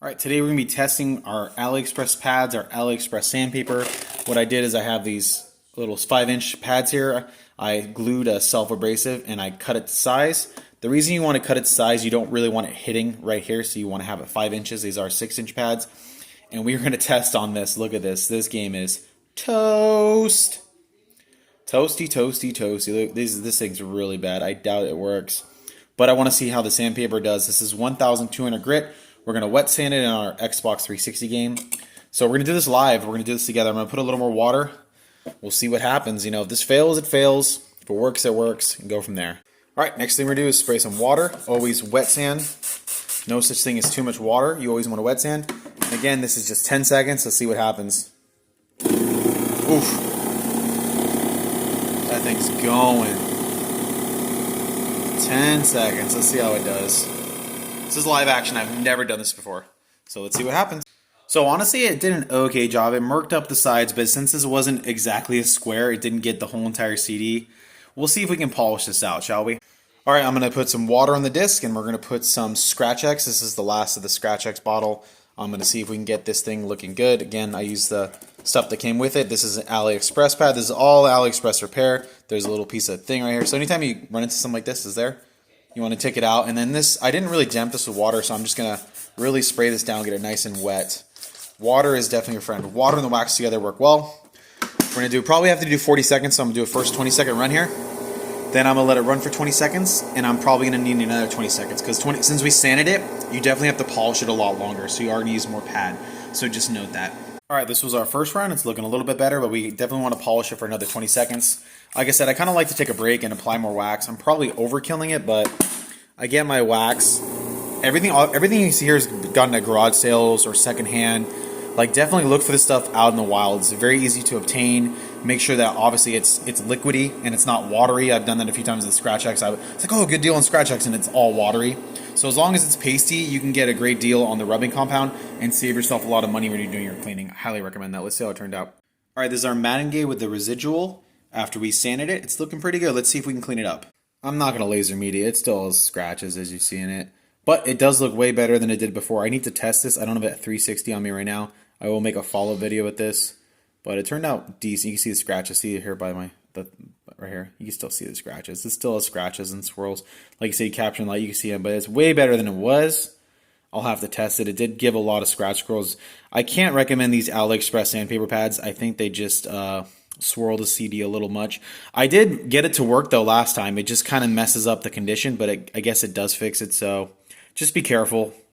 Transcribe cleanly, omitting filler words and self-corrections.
All right, today we're going to be testing our Ailexpress pads, our Ailexpress sandpaper. What I did is I have these little 5-inch pads here. I glued a self-abrasive and I cut it to size. The reason you want to cut it to size, you don't really want it hitting right here, so you want to have it 5 inches. These are 6-inch pads. And we're going to test on this. Look at this. This game is toast. Toasty, toasty, toasty. Look, this thing's really bad. I doubt it works. But I want to see how the sandpaper does. This is 1,200 grit. We're going to wet sand it in our Xbox 360 game. So we're going to do this live. We're going to do this together. I'm going to put a little more water. We'll see what happens. You know, if this fails, it fails. If it works, it works. And go from there. All right, next thing we're going to do is spray some water. Always wet sand. No such thing as too much water. You always want to wet sand. And again, this is just 10 seconds. Let's see what happens. Oof. That thing's going. 10 seconds. Let's see how it does. This is live action. I've never done this before. So let's see what happens. So honestly, it did an okay job. It murked up the sides, but since this wasn't exactly a square, it didn't get the whole entire CD. We'll see if we can polish this out, shall we? All right, I'm going to put some water on the disc, and we're going to put some Scratch X. This is the last of the Scratch X bottle. I'm going to see if we can get this thing looking good. Again, I used the stuff that came with it. This is an Ailexpress pad. This is all Ailexpress repair. There's a little piece of thing right here. So anytime you run into something like this, is there? You want to take it out, and then this, I didn't really damp this with water, so I'm just going to really spray this down, get it nice and wet. Water is definitely your friend. Water and the wax together work well. We're going to do, probably have to do 40 seconds, so I'm going to do a first 20-second run here. Then I'm going to let it run for 20 seconds, and I'm probably going to need another 20 seconds, because since we sanded it, you definitely have to polish it a lot longer, so you are going to use more pad. So just note that. All right, this was our first run. It's looking a little bit better, but we definitely want to polish it for another 20 seconds. Like I said, I kind of like to take a break and apply more wax. I'm probably overkilling it, but I get my wax. Everything you see here is gotten at garage sales or secondhand. Like, definitely look for this stuff out in the wild. It's very easy to obtain. Make sure that obviously it's liquidy and it's not watery. I've done that a few times with Scratch X. It's like, oh, good deal on Scratch X, and it's all watery. So as long as it's pasty, you can get a great deal on the rubbing compound and save yourself a lot of money when you're doing your cleaning. I highly recommend that. Let's see how it turned out. All right, this is our Maguire with the residual. After we sanded it, it's looking pretty good. Let's see if we can clean it up. I'm not going to laser media. It still has scratches, as you see in it. But it does look way better than it did before. I need to test this. I don't have it at 360 on me right now. I will make a follow video with this. But it turned out decent. You can see the scratches. See it here by right here. You can still see the scratches. It still has scratches and swirls. Like you say, capture and light, you can see them. But it's way better than it was. I'll have to test it. It did give a lot of scratch scrolls. I can't recommend these Ailexpress sandpaper pads. I think they just swirl the CD a little much. I did get it to work though last time. It just kind of messes up the condition, but I guess it does fix it. So just be careful.